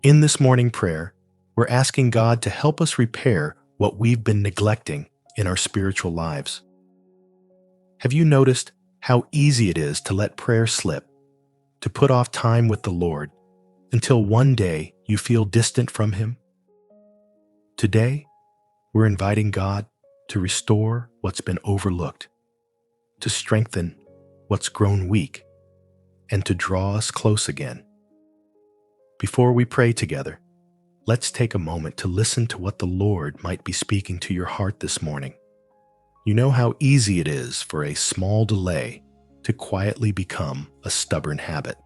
In this morning prayer, we're asking God to help us repair what we've been neglecting in our spiritual lives. Have you noticed how easy it is to let prayer slip, to put off time with the Lord, until one day you feel distant from Him? Today, we're inviting God to restore what's been overlooked, to strengthen what's grown weak, and to draw us close again. Before we pray together, let's take a moment to listen to what the Lord might be speaking to your heart this morning. You know how easy it is for a small delay to quietly become a stubborn habit.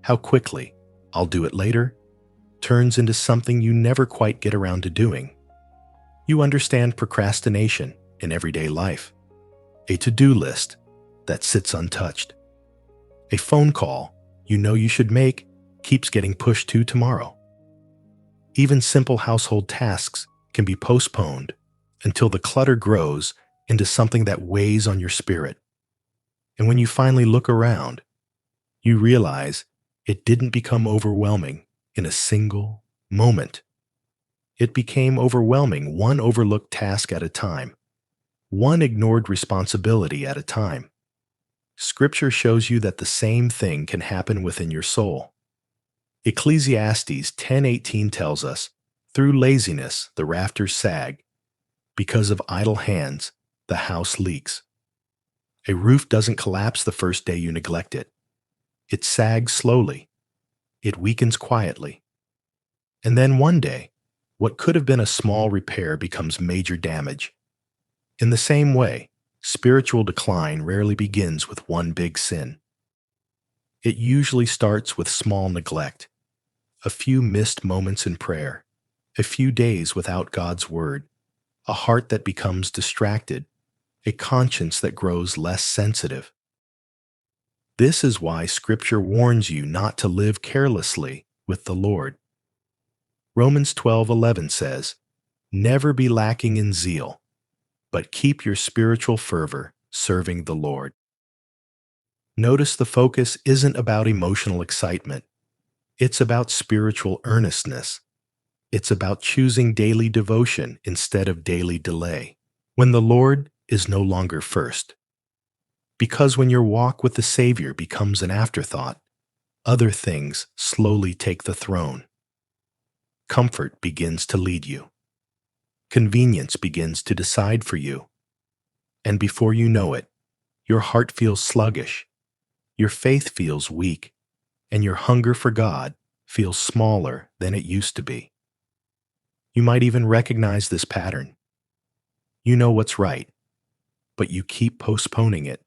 How quickly, "I'll do it later," turns into something you never quite get around to doing. You understand procrastination in everyday life. A to-do list that sits untouched. A phone call you know you should make keeps getting pushed to tomorrow. Even simple household tasks can be postponed until the clutter grows into something that weighs on your spirit. And when you finally look around, you realize it didn't become overwhelming in a single moment. It became overwhelming one overlooked task at a time, one ignored responsibility at a time. Scripture shows you that the same thing can happen within your soul. Ecclesiastes 10:18 tells us, "Through laziness the rafters sag, because of idle hands the house leaks." A roof doesn't collapse the first day you neglect it. It sags slowly. It weakens quietly. And then one day, what could have been a small repair becomes major damage. In the same way, spiritual decline rarely begins with one big sin. It usually starts with small neglect, a few missed moments in prayer, a few days without God's word, a heart that becomes distracted, a conscience that grows less sensitive. This is why Scripture warns you not to live carelessly with the Lord. Romans 12:11 says, "Never be lacking in zeal, but keep your spiritual fervor serving the Lord." Notice the focus isn't about emotional excitement. It's about spiritual earnestness. It's about choosing daily devotion instead of daily delay, when the Lord is no longer first. Because when your walk with the Savior becomes an afterthought, other things slowly take the throne. Comfort begins to lead you. Convenience begins to decide for you. And before you know it, your heart feels sluggish, your faith feels weak, and your hunger for God feels smaller than it used to be. You might even recognize this pattern. You know what's right, but you keep postponing it.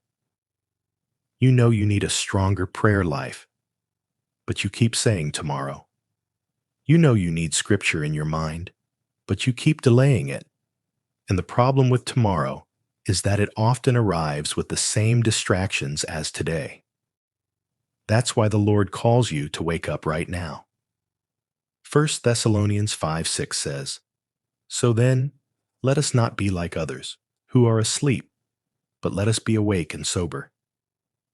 You know you need a stronger prayer life, but you keep saying tomorrow. You know you need Scripture in your mind, but you keep delaying it. And the problem with tomorrow is that it often arrives with the same distractions as today. That's why the Lord calls you to wake up right now. 1 Thessalonians 5:6 says, "So then, let us not be like others, who are asleep, but let us be awake and sober."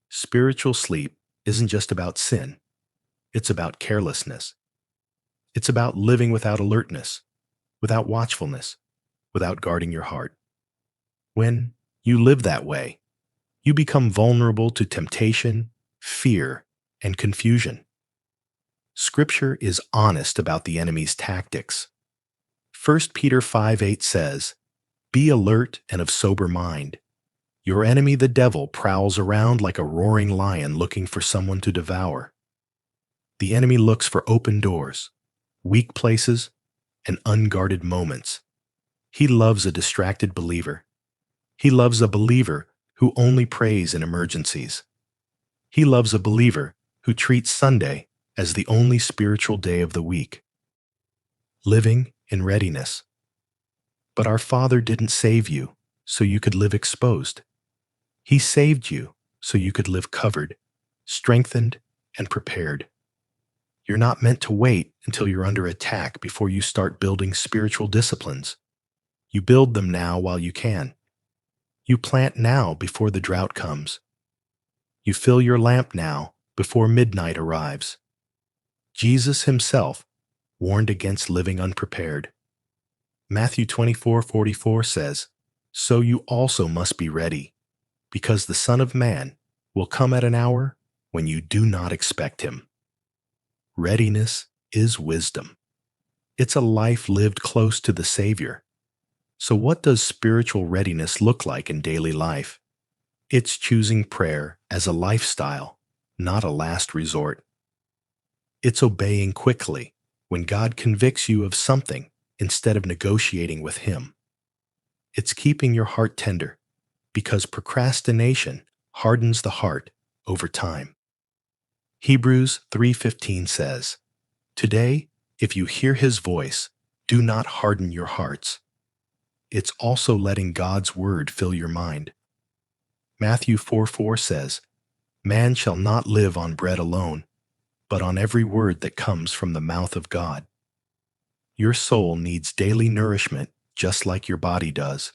Spiritual sleep isn't just about sin. It's about carelessness. It's about living without alertness, without watchfulness, without guarding your heart. When you live that way, you become vulnerable to temptation, fear, and confusion. Scripture is honest about the enemy's tactics. 1 Peter 5:8 says, "Be alert and of sober mind. Your enemy the devil prowls around like a roaring lion looking for someone to devour." The enemy looks for open doors, weak places, and unguarded moments. He loves a distracted believer. He loves a believer who only prays in emergencies. He loves a believer who treats Sunday as the only spiritual day of the week. Living in readiness. But our Father didn't save you so you could live exposed. He saved you so you could live covered, strengthened, and prepared. You're not meant to wait until you're under attack before you start building spiritual disciplines. You build them now while you can. You plant now before the drought comes. You fill your lamp now before midnight arrives. Jesus himself warned against living unprepared. Matthew 24:44 says, "So you also must be ready, because the Son of Man will come at an hour when you do not expect him." Readiness is wisdom. It's a life lived close to the Savior. So what does spiritual readiness look like in daily life? It's choosing prayer as a lifestyle, not a last resort. It's obeying quickly when God convicts you of something instead of negotiating with Him. It's keeping your heart tender, because procrastination hardens the heart over time. Hebrews 3:15 says, "Today, if you hear His voice, do not harden your hearts." It's also letting God's word fill your mind. Matthew 4:4 says, "Man shall not live on bread alone, but on every word that comes from the mouth of God." Your soul needs daily nourishment just like your body does.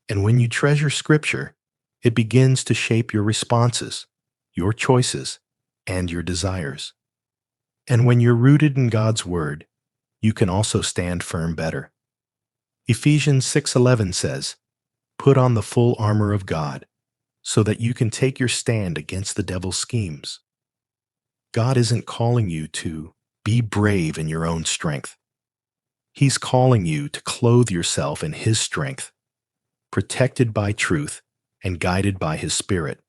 And when you treasure Scripture, it begins to shape your responses, your choices, and your desires. And when you're rooted in God's Word, you can also stand firm better. Ephesians 6:11 says, "Put on the full armor of God, so that you can take your stand against the devil's schemes." God isn't calling you to be brave in your own strength. He's calling you to clothe yourself in His strength, protected by truth and guided by His Spirit.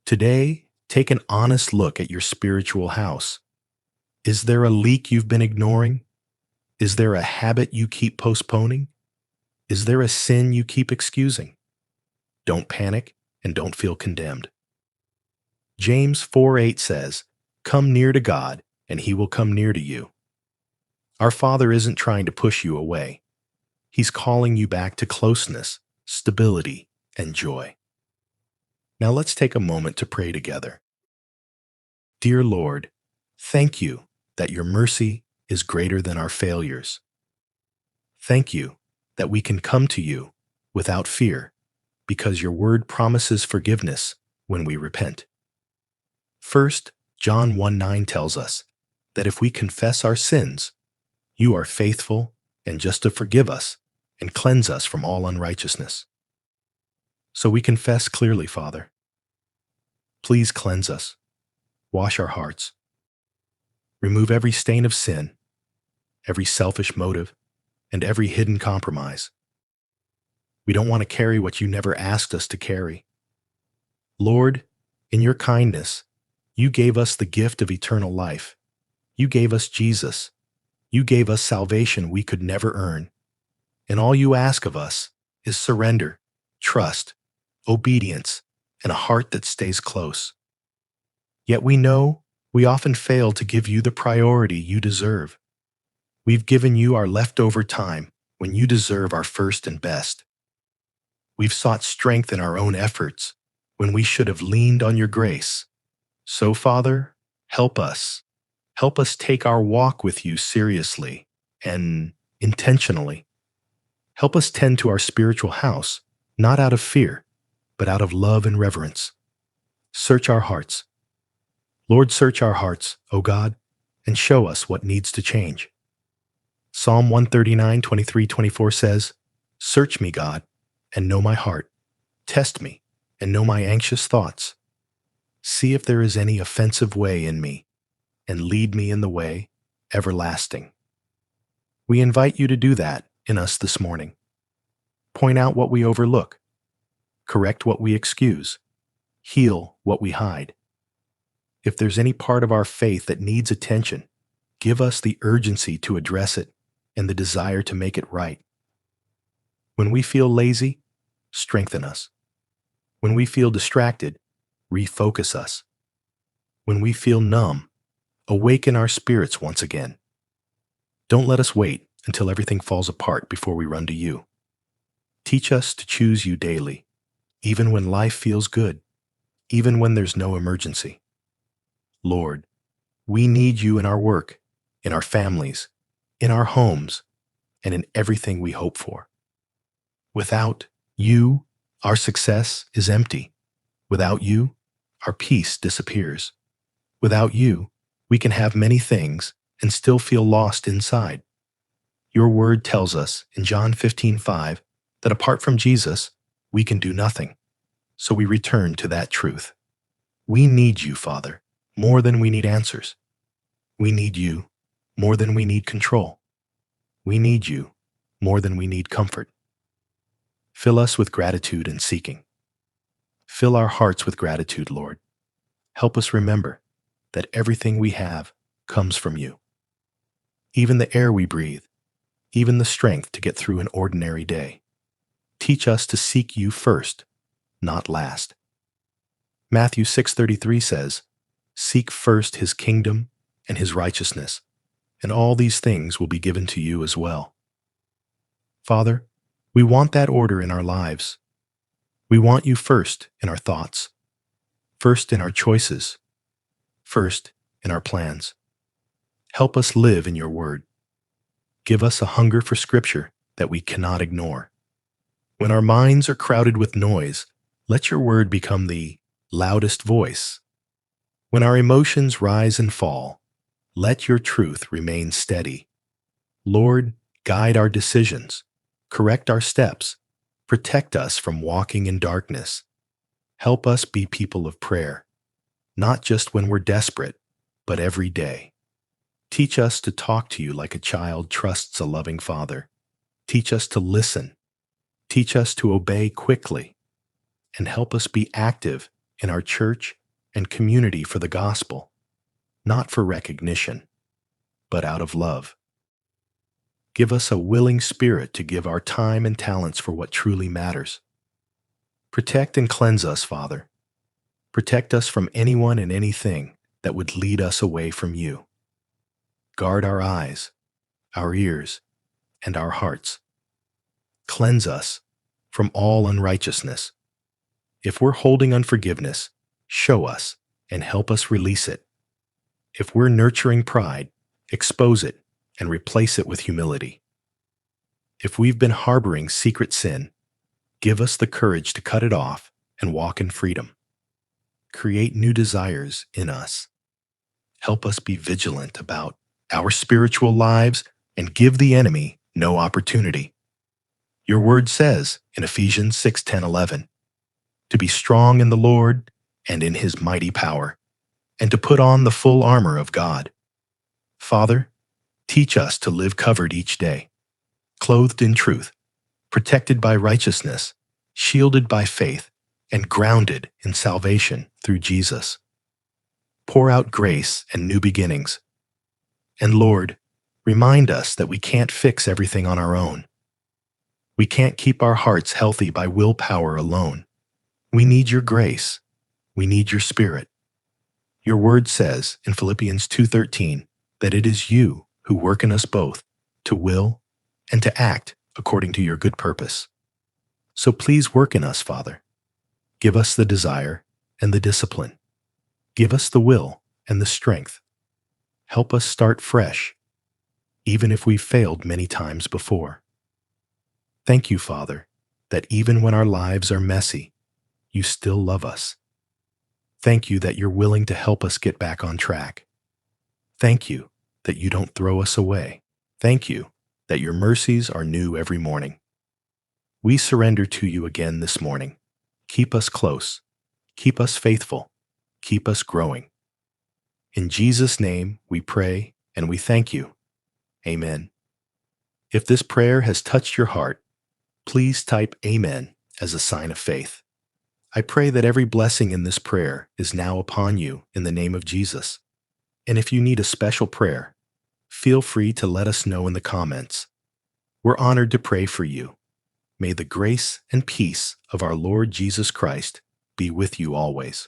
Today, take an honest look at your spiritual house. Is there a leak you've been ignoring? Is there a habit you keep postponing? Is there a sin you keep excusing? Don't panic and don't feel condemned. James 4:8 says, "Come near to God, and He will come near to you." Our Father isn't trying to push you away. He's calling you back to closeness, stability, and joy. Now let's take a moment to pray together. Dear Lord, thank you that your mercy is greater than our failures. Thank you that we can come to you without fear, because your word promises forgiveness when we repent. First, John 1:9 tells us that if we confess our sins, you are faithful and just to forgive us and cleanse us from all unrighteousness. So we confess clearly, Father. Please cleanse us, wash our hearts, remove every stain of sin, every selfish motive, and every hidden compromise. We don't want to carry what you never asked us to carry. Lord, in your kindness, you gave us the gift of eternal life. You gave us Jesus. You gave us salvation we could never earn. And all you ask of us is surrender, trust, obedience, and a heart that stays close. Yet we know we often fail to give you the priority you deserve. We've given you our leftover time when you deserve our first and best. We've sought strength in our own efforts when we should have leaned on your grace. So, Father, help us. Help us take our walk with you seriously and intentionally. Help us tend to our spiritual house, not out of fear, but out of love and reverence. Search our hearts. Lord, search our hearts, O God, and show us what needs to change. Psalm 139:23-24 says, "Search me, God, and know my heart. Test me, and know my anxious thoughts. See if there is any offensive way in me, and lead me in the way everlasting." We invite you to do that in us this morning. Point out what we overlook. Correct what we excuse. Heal what we hide. If there's any part of our faith that needs attention, give us the urgency to address it and the desire to make it right. When we feel lazy, strengthen us. When we feel distracted, refocus us. When we feel numb, awaken our spirits once again. Don't let us wait until everything falls apart before we run to you. Teach us to choose you daily, even when life feels good, even when there's no emergency. Lord, we need you in our work, in our families, in our homes, and in everything we hope for. Without you, our success is empty. Without you, our peace disappears. Without you, we can have many things and still feel lost inside. Your word tells us in John 15:5 that apart from Jesus, we can do nothing. So we return to that truth. We need you, Father, more than we need answers. We need you more than we need control. We need you more than we need comfort. Fill us with gratitude and seeking. Fill our hearts with gratitude, Lord. Help us remember that everything we have comes from you. Even the air we breathe, even the strength to get through an ordinary day. Teach us to seek you first, not last. Matthew 6:33 says, "Seek first his kingdom and his righteousness, and all these things will be given to you as well." Father, we want that order in our lives. We want you first in our thoughts, first in our choices, first in our plans. Help us live in your word. Give us a hunger for Scripture that we cannot ignore. When our minds are crowded with noise, let your word become the loudest voice. When our emotions rise and fall, let your truth remain steady. Lord, guide our decisions, correct our steps, protect us from walking in darkness. Help us be people of prayer, not just when we're desperate, but every day. Teach us to talk to you like a child trusts a loving father. Teach us to listen. Teach us to obey quickly. And help us be active in our church and community for the gospel, not for recognition, but out of love. Give us a willing spirit to give our time and talents for what truly matters. Protect and cleanse us, Father. Protect us from anyone and anything that would lead us away from you. Guard our eyes, our ears, and our hearts. Cleanse us from all unrighteousness. If we're holding unforgiveness, show us and help us release it. If we're nurturing pride, expose it and replace it with humility. If we've been harboring secret sin, give us the courage to cut it off and walk in freedom. Create new desires in us. Help us be vigilant about our spiritual lives and give the enemy no opportunity. Your word says in Ephesians 6:10-11, to be strong in the Lord and in his mighty power, and to put on the full armor of God. Father, teach us to live covered each day, clothed in truth, protected by righteousness, shielded by faith, and grounded in salvation through Jesus. Pour out grace and new beginnings. And Lord, remind us that we can't fix everything on our own. We can't keep our hearts healthy by willpower alone. We need your grace. We need your Spirit. Your word says in Philippians 2:13 that it is you who work in us both to will and to act according to your good purpose. So please work in us, Father. Give us the desire and the discipline. Give us the will and the strength. Help us start fresh, even if we've failed many times before. Thank you, Father, that even when our lives are messy, you still love us. Thank you that you're willing to help us get back on track. Thank you that you don't throw us away. Thank you that your mercies are new every morning. We surrender to you again this morning. Keep us close. Keep us faithful. Keep us growing. In Jesus' name we pray and we thank you. Amen. If this prayer has touched your heart, please type Amen as a sign of faith. I pray that every blessing in this prayer is now upon you in the name of Jesus. And if you need a special prayer, feel free to let us know in the comments. We're honored to pray for you. May the grace and peace of our Lord Jesus Christ be with you always.